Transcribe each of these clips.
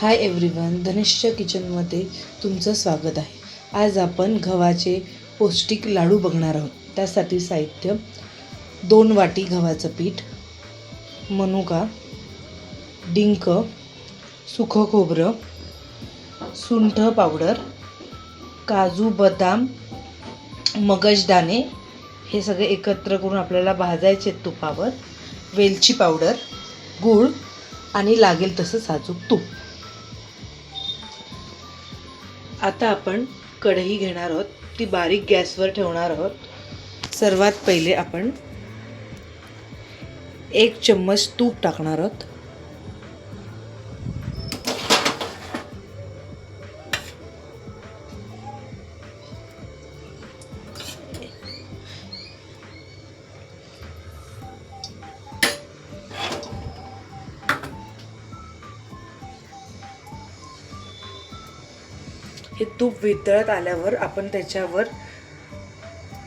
Hi everyone, Dhanishtha किचनमध्ये तुमचं स्वागत आहे. आज आपण गव्हाचे पौष्टिक लाडू बघणार आहोत. त्यासाठी साहित्य: 2 वाटी गव्हाचं पीठ, मनुका, डिंक, सुकं खोबरं, सुंठ पावडर, काजू, बदाम, मगजदाणे हे सगळे एकत्र करून आपल्याला भाजायचे तुपावर, वेलची पावडर, गूळ आणि लागेल तसं साजूक तूप. आता आपण कढई घेणार आहोत, ती बारीक गॅसवर ठेवणार आहोत. सर्वात पहिले आपण 1 चम्मच तूप टाकणार आहोत. हे तूप वितळत आल्यावर आपण त्याच्यावर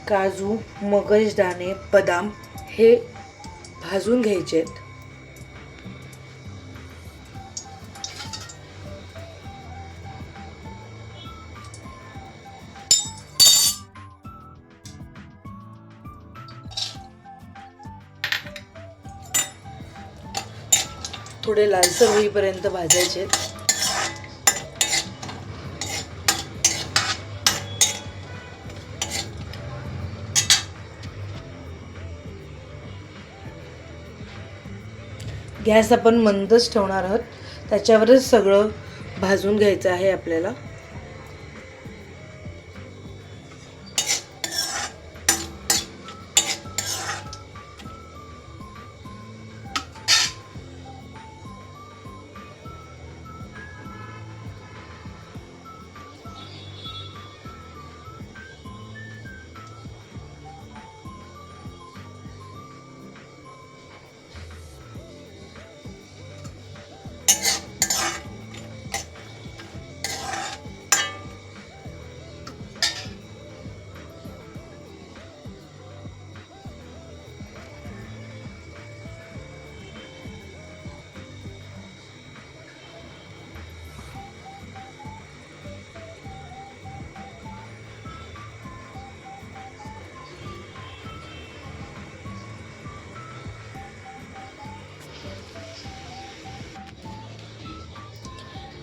काजू, मगजदाणे, बदाम हे भाजून घ्यायचे आहेत. थोडे लालसर होईपर्यंत भाजायचे आहेत. गॅस आपण मंदच ठेवणार आहोत, त्याच्यावरच सगळं भाजून घ्यायचं आहे आपल्याला.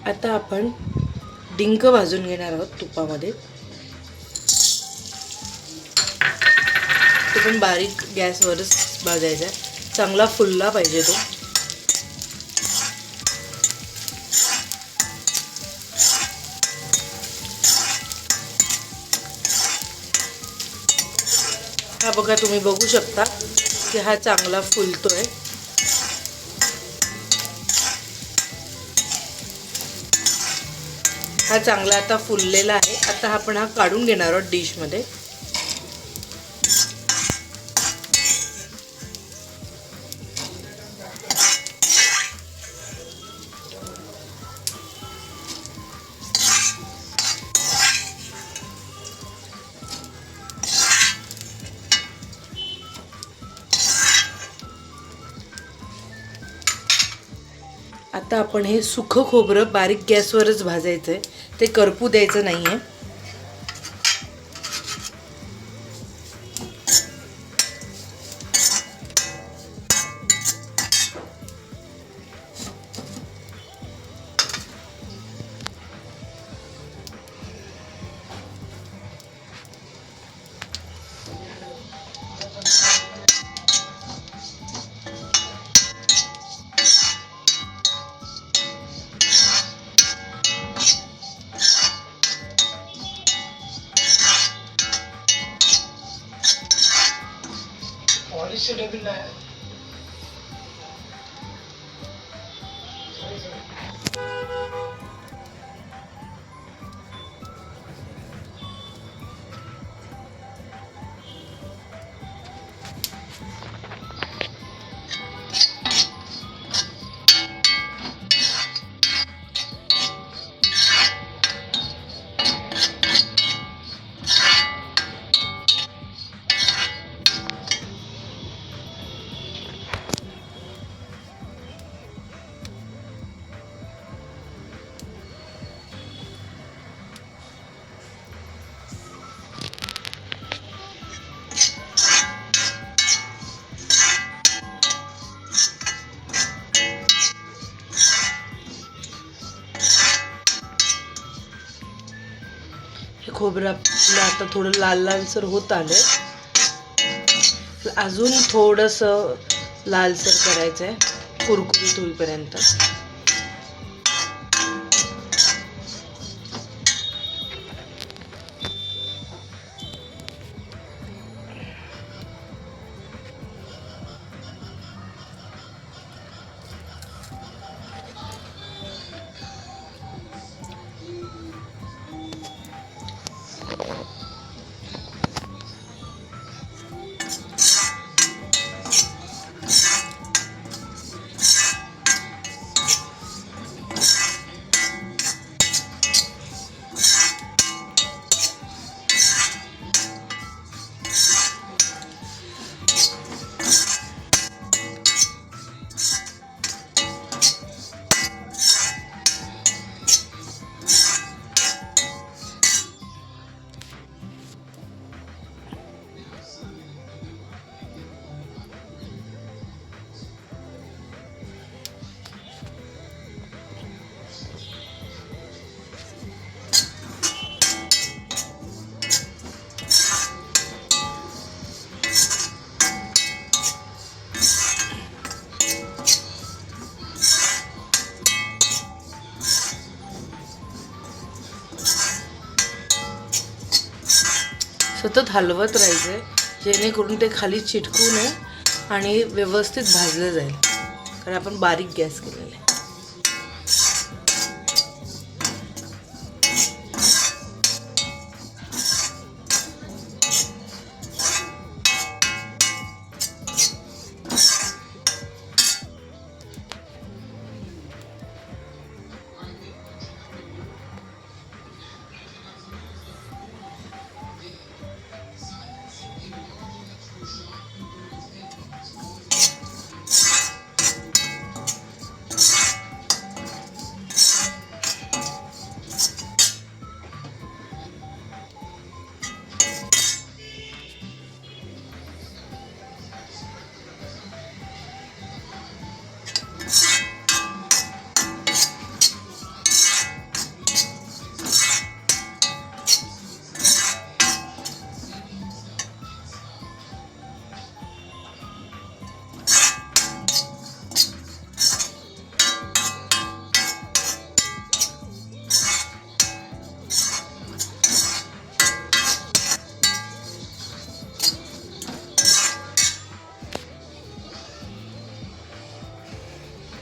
आता आपण डिंक भाजून घेणार आहोत तुपामध्ये. तो पण बारीक गॅसवरच भाजायचा आहे, चांगला फुलला पाहिजे तो. हा बघा, तुम्ही बघू शकता की हा चांगला फुलतोय. हा चांगला आता फुललेला आहे. आता आपण हा काढून घेणार आहोत डिशमध्ये. आता आपण हे सुकं खोबरं बारीक गॅसवरच भाजायचं आहे, ते करपू द्यायचं नाही आहे. खोबरं आपलं आता थोडं लाल लालसर होत आलंय. अजून थोडंसं लालसर करायचं आहे, कुरकुरीत होईपर्यंत. सतत हलवत राहायचं जेणेकरून ते खाली चिटकू नये आणि व्यवस्थित भाजलं जाईल, कारण आपण बारीक गॅस केलेला आहे.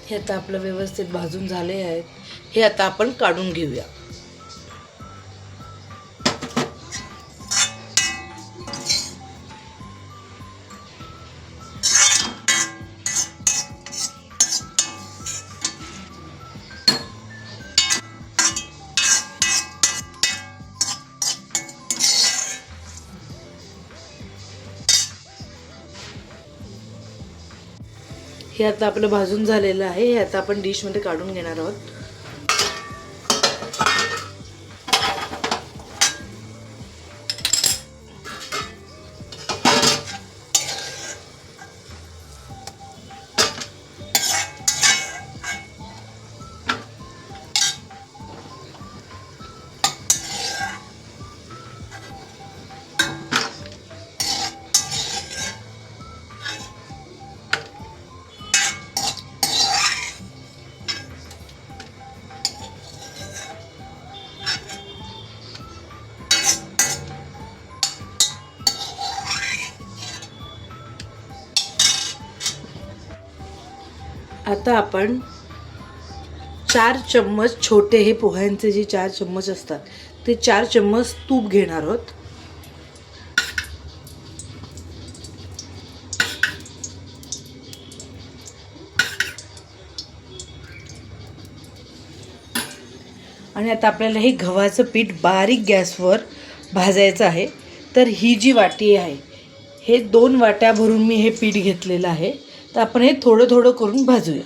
हे आता आपलं व्यवस्थित भाजून झाले आहेत. हे आता आपण काढून घेऊया. हे आता आपलं भाजून झालेलं आहे. हे आता आपण डिशमध्ये काढून घेणार आहोत. आता आपण 4 चम्मच छोटे, हे पोह्यांचे जे 4 चम्मच असतात ते 4 चम्मच तूप घेणार आहोत. आणि आता आपल्याला हे गव्हाचं पीठ बारीक गॅसवर भाजायचं आहे. तर ही जी वाटी आहे, हे 2 वाट्या भरून मी हे पीठ घेतलेलं आहे. तर आपण हे थोडं थोडं करून भाजूया.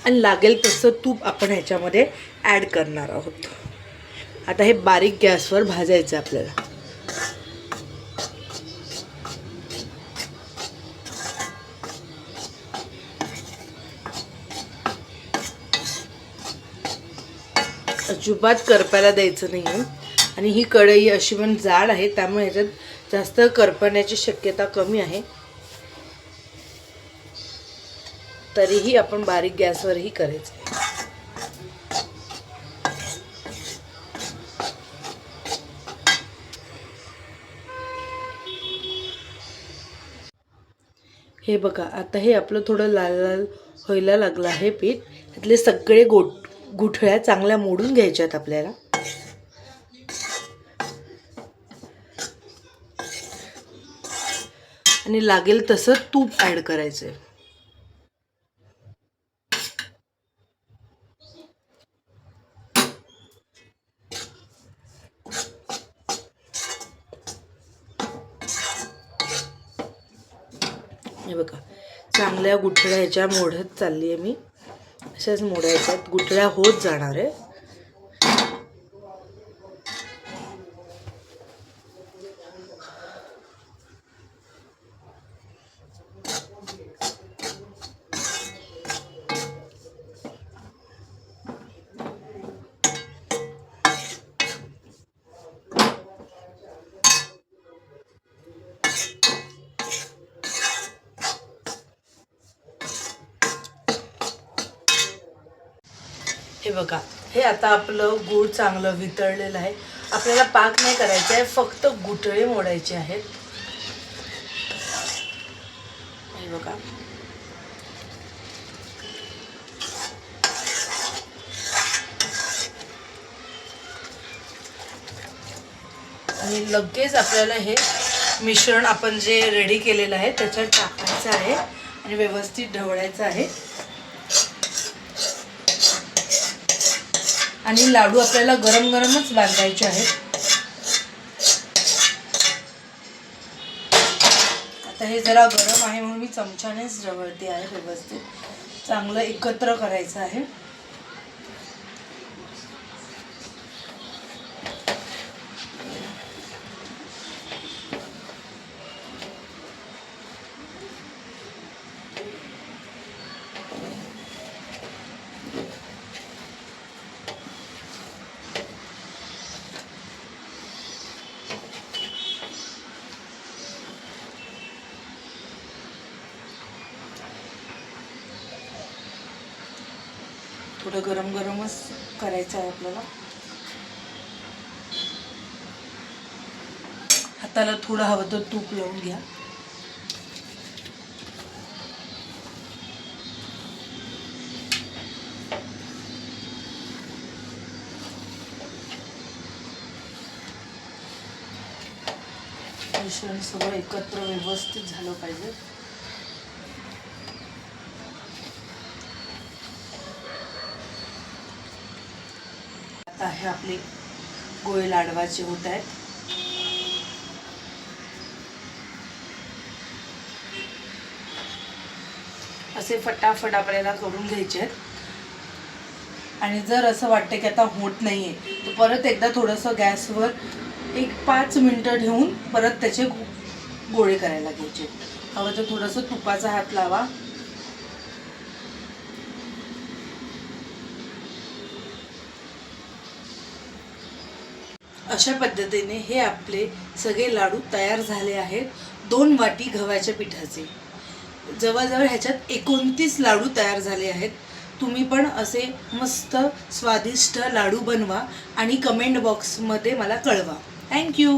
आणि लागेल तसं तूप आपण ह्याच्यामध्ये ॲड करणार आहोत. आता हे बारीक गॅसवर भाजायचं आपल्याला. अजिबात करपायला द्यायचं नाही आहे. आणि ही कढई अशी पण जाड आहे, त्यामुळे ह्याच्यात जास्त करपण्याची शक्यता कमी आहे. तरीही आपण बारीक गॅसवरही करायचं आहे. हे बघा, आता हे आपलं थोडं लाल लाल व्हायला लागलं आहे पीठ. त्यातले सगळे गुठळ्या चांगल्या मोडून घ्यायच्यात आपल्याला. आणि लागेल तसं तूप ॲड करायचं आहे. हे बघा, चांगल्या गुठळ्या ह्याच्या मोडत चालली आहे मी. अशाच मोडायच्यात, गुठळ्या होत जाणार आहे. हे बघा, हे आता आपलं गूळ चांगलं वितळलेलं आहे. आपल्याला पाक नाही करायचा आहे, फक्त गुठळे मोडायचे आहेत. हे बघा, आणि लगेच आपल्याला हे मिश्रण आपण जे रेडी केलेलं आहे त्याच्यात टाकायचं आहे आणि व्यवस्थित ढवळायचं आहे. आणि लाडू आपल्याला गरम गरमच बांधायचे आहेत. आता हे जरा गरम आहे म्हणून मी चमच्यानेच ढवळते आहे. व्यवस्थित चांगलं एकत्र करायचं आहे. थोडं गरम गरमच करायचं आहे आपल्याला. हाताला थोडं हवं तर तूप लावून घ्या. मिश्रण सगळं एकत्र व्यवस्थित झालं पाहिजे. आता हे आपले गोळे लाडवाचे होत आहेत. असे फटाफट आपल्याला करून घ्यायचे आहेत. आणि जर असं वाटतं की आता होत नाहीये तर परत एकदा थोडंसं गॅसवर 1-5 मिनिटं ठेवून परत त्याचे गोळे करायला घ्यायचे. हवं तर थोडंसं तुपाचा हात लावा. अशा पद्धतीने हे आपले सगळे लाडू तयार झाले आहेत. 2 वाटी गव्हाच्या पिठाचे. जवळजवळ ह्याच्यात 29 लाडू तयार झाले आहेत. तुम्ही पण असे मस्त स्वादिष्ट लाडू बनवा आणि कमेंट बॉक्समध्ये मला कळवा. थँक्यू.